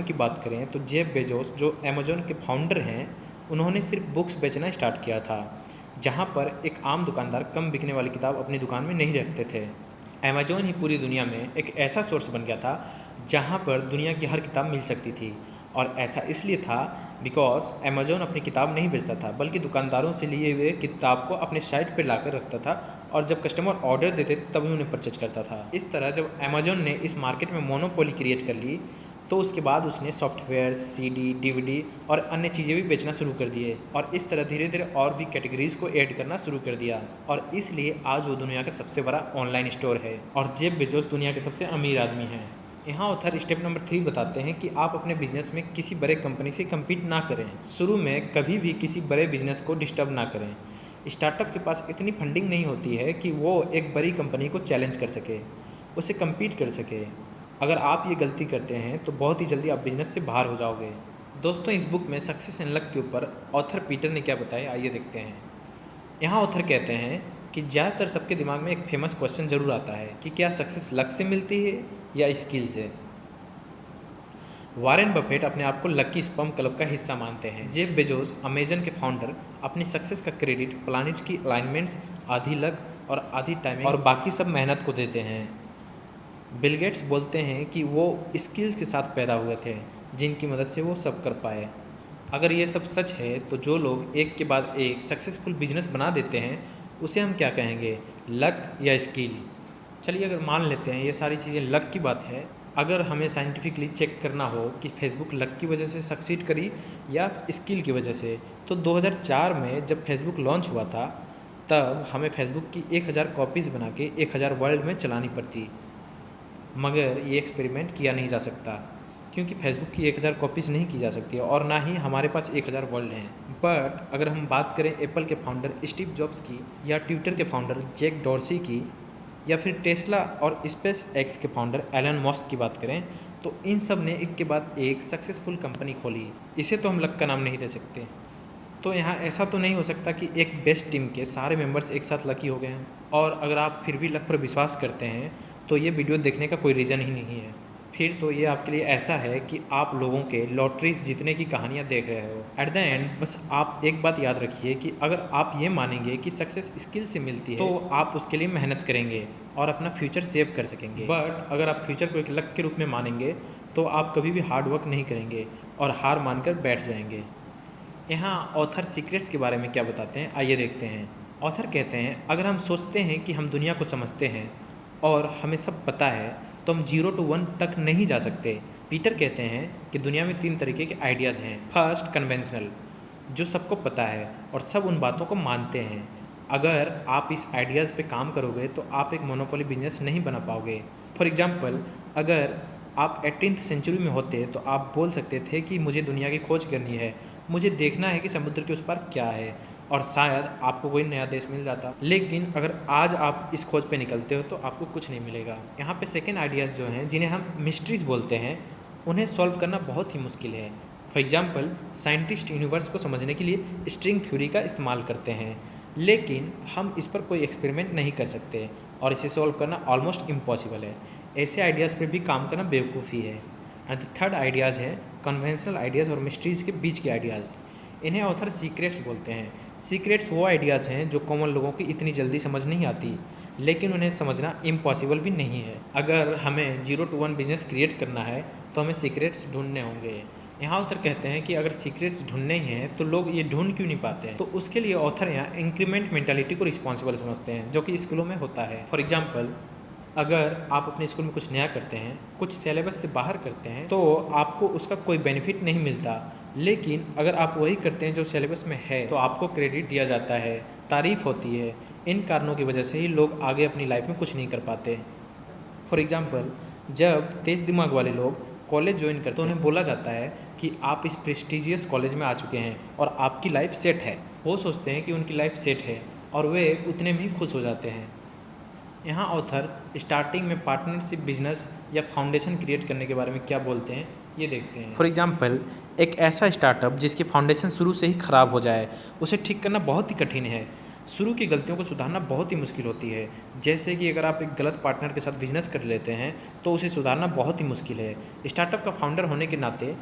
की बात करें तो जेफ बेजोस जो अमेज़न के फाउंडर हैं, उन्होंने सिर्फ बुक्स बेचना स्टार्ट किया था, जहाँ पर एक आम दुकानदार कम बिकने वाली किताब अपनी दुकान में नहीं रखते थे। अमेज़न ही पूरी दुनिया में एक ऐसा सोर्स बन गया था जहाँ पर दुनिया की हर किताब मिल सकती थी। और ऐसा इसलिए था बिकॉज अमेज़न अपनी किताब नहीं बेचता था, बल्कि दुकानदारों से लिए हुए किताब को अपने साइट पर लाकर रखता था और जब कस्टमर ऑर्डर देते तभी उन्हें परचेज करता था। इस तरह जब अमेज़न ने इस मार्केट में मोनोपोली क्रिएट कर ली तो उसके बाद उसने सॉफ्टवेयर, सीडी, डीवीडी और अन्य चीज़ें भी बेचना शुरू कर दिए और इस तरह धीरे धीरे और भी कैटेगरीज़ को ऐड करना शुरू कर दिया और इसलिए आज वो दुनिया का सबसे बड़ा ऑनलाइन स्टोर है और जेफ बेजोस दुनिया के सबसे अमीर आदमी हैं। यहाँ ऑथर स्टेप नंबर 3 बताते हैं कि आप अपने बिजनेस में किसी बड़े कंपनी से कम्पीट ना करें। शुरू में कभी भी किसी बड़े बिजनेस को डिस्टर्ब ना करें। स्टार्टअप के पास इतनी फंडिंग नहीं होती है कि वो एक बड़ी कंपनी को चैलेंज कर सके, उसे कम्पीट कर सके। अगर आप ये गलती करते हैं तो बहुत ही जल्दी आप बिजनेस से बाहर हो जाओगे। दोस्तों, इस बुक में सक्सेस एंड लक के ऊपर ऑथर पीटर ने क्या बताया, आइए देखते हैं। यहाँ ऑथर कहते हैं कि ज़्यादातर सबके दिमाग में एक फेमस क्वेश्चन ज़रूर आता है कि क्या सक्सेस लक से मिलती है या स्किल से। वॉरेन बफेट अपने आप को लकी स्पर्म क्लब का हिस्सा मानते हैं। जेफ बेजोस अमेज़न के फाउंडर अपनी सक्सेस का क्रेडिट प्लानिट की अलाइनमेंट्स, आधी लक और आधी टाइमिंग और बाकी सब मेहनत को देते हैं। बिल गेट्स बोलते हैं कि वो स्किल्स के साथ पैदा हुए थे जिनकी मदद से वो सब कर पाए। अगर ये सब सच है तो जो लोग एक के बाद एक सक्सेसफुल बिजनेस बना देते हैं उसे हम क्या कहेंगे, लक या स्किल। चलिए अगर मान लेते हैं ये सारी चीज़ें लक की बात है, अगर हमें साइंटिफिकली चेक करना हो कि फेसबुक लक की वजह से सक्सीड करी या स्किल की वजह से, तो 2004 में जब फेसबुक लॉन्च हुआ था तब हमें फेसबुक की 1000 कॉपीज़ बना के 1000 वर्ल्ड में चलानी पड़ती। मगर ये एक्सपेरिमेंट किया नहीं जा सकता क्योंकि फेसबुक की 1000 कॉपीज़ नहीं की जा सकती और ना ही हमारे पास 1000 वर्ल्ड हैं। बट अगर हम बात करें एप्पल के फाउंडर स्टीव जॉब्स की या ट्विटर के फाउंडर जैक डॉर्सी की या फिर टेस्ला और स्पेस एक्स के फाउंडर एलन मस्क की बात करें, तो इन सब ने एक के बाद एक सक्सेसफुल कंपनी खोली। इसे तो हम लक का नाम नहीं दे सकते। तो यहाँ ऐसा तो नहीं हो सकता कि एक बेस्ट टीम के सारे मेंबर्स एक साथ लकी हो गए हैं। और अगर आप फिर भी लक पर विश्वास करते हैं तो ये वीडियो देखने का कोई रीज़न ही नहीं है। फिर तो ये आपके लिए ऐसा है कि आप लोगों के लॉटरीज जीतने की कहानियाँ देख रहे हो। एट द एंड बस आप एक बात याद रखिए कि अगर आप ये मानेंगे कि सक्सेस स्किल से मिलती है तो आप उसके लिए मेहनत करेंगे और अपना फ्यूचर सेव कर सकेंगे। बट अगर आप फ्यूचर को एक लक के रूप में मानेंगे तो आप कभी भी हार्ड वर्क नहीं करेंगे और हार मानकर बैठ जाएंगे। यहाँ ऑथर सीक्रेट्स के बारे में क्या बताते हैं, आइए देखते हैं। ऑथर कहते हैं अगर हम सोचते हैं कि हम दुनिया को समझते हैं और हमें सब पता है तो हम 0 to 1 तक नहीं जा सकते। पीटर कहते हैं कि दुनिया में 3 तरीके के आइडियाज़ हैं। फर्स्ट, कन्वेंशनल, जो सबको पता है और सब उन बातों को मानते हैं। अगर आप इस आइडियाज़ पे काम करोगे तो आप एक मोनोपोली बिजनेस नहीं बना पाओगे। फॉर एग्जांपल, अगर आप 18th सेंचुरी में होते तो आप बोल सकते थे कि मुझे दुनिया की खोज करनी है, मुझे देखना है कि समुद्र के उस पार क्या है, और शायद आपको कोई नया देश मिल जाता। लेकिन अगर आज आप इस खोज पे निकलते हो तो आपको कुछ नहीं मिलेगा। यहाँ पे सेकेंड आइडियाज़ जो हैं जिन्हें हम मिस्ट्रीज़ बोलते हैं, उन्हें सॉल्व करना बहुत ही मुश्किल है। फॉर एग्जांपल, साइंटिस्ट यूनिवर्स को समझने के लिए स्ट्रिंग थ्योरी का इस्तेमाल करते हैं, लेकिन हम इस पर कोई एक्सपेरिमेंट नहीं कर सकते और इसे सॉल्व करना ऑलमोस्ट इम्पॉसिबल है। ऐसे आइडियाज़ पर भी काम करना बेवकूफ़ी है। एंड थर्ड आइडियाज़ है कन्वेंशनल आइडियाज़ और मिस्ट्रीज़ के बीच के आइडियाज़। इन्हें ऑथर सीक्रेट्स बोलते हैं। सीक्रेट्स वो आइडियाज़ हैं जो कॉमन लोगों की इतनी जल्दी समझ नहीं आती, लेकिन उन्हें समझना इम्पॉसिबल भी नहीं है। अगर हमें 0 to 1 बिजनेस क्रिएट करना है तो हमें सीक्रेट्स ढूंढने होंगे। यहाँ ऑथर कहते हैं कि अगर सीक्रेट्स ढूंढने ही हैं तो लोग ये ढूंढ क्यों नहीं पाते हैं। तो उसके लिए ऑथर यहाँ इंक्रीमेंट मेंटालिटी को रिस्पॉन्सिबल समझते हैं, जो कि स्कूलों में होता है। फॉर एग्जाम्पल, अगर आप अपने स्कूल में कुछ नया करते हैं, कुछ सिलेबस से बाहर करते हैं, तो आपको उसका कोई बेनिफिट नहीं मिलता। लेकिन अगर आप वही करते हैं जो सिलेबस में है तो आपको क्रेडिट दिया जाता है, तारीफ़ होती है। इन कारणों की वजह से ही लोग आगे अपनी लाइफ में कुछ नहीं कर पाते। फॉर एग्जांपल, जब तेज़ दिमाग वाले लोग कॉलेज ज्वाइन करते हैं तो उन्हें बोला जाता है कि आप इस प्रेस्टिजियस कॉलेज में आ चुके हैं और आपकी लाइफ सेट है। वो सोचते हैं कि उनकी लाइफ सेट है और वे उतने में ही खुश हो जाते हैं। यहाँ ऑथर स्टार्टिंग में पार्टनरशिप बिजनेस या फाउंडेशन क्रिएट करने के बारे में क्या बोलते हैं, ये देखते हैं। फॉर एग्जांपल, एक ऐसा स्टार्टअप जिसकी फाउंडेशन शुरू से ही ख़राब हो जाए, उसे ठीक करना बहुत ही कठिन है। शुरू की गलतियों को सुधारना बहुत ही मुश्किल होती है। जैसे कि अगर आप एक गलत पार्टनर के साथ बिजनेस कर लेते हैं तो उसे सुधारना बहुत ही मुश्किल है। स्टार्टअप का फाउंडर होने के नाते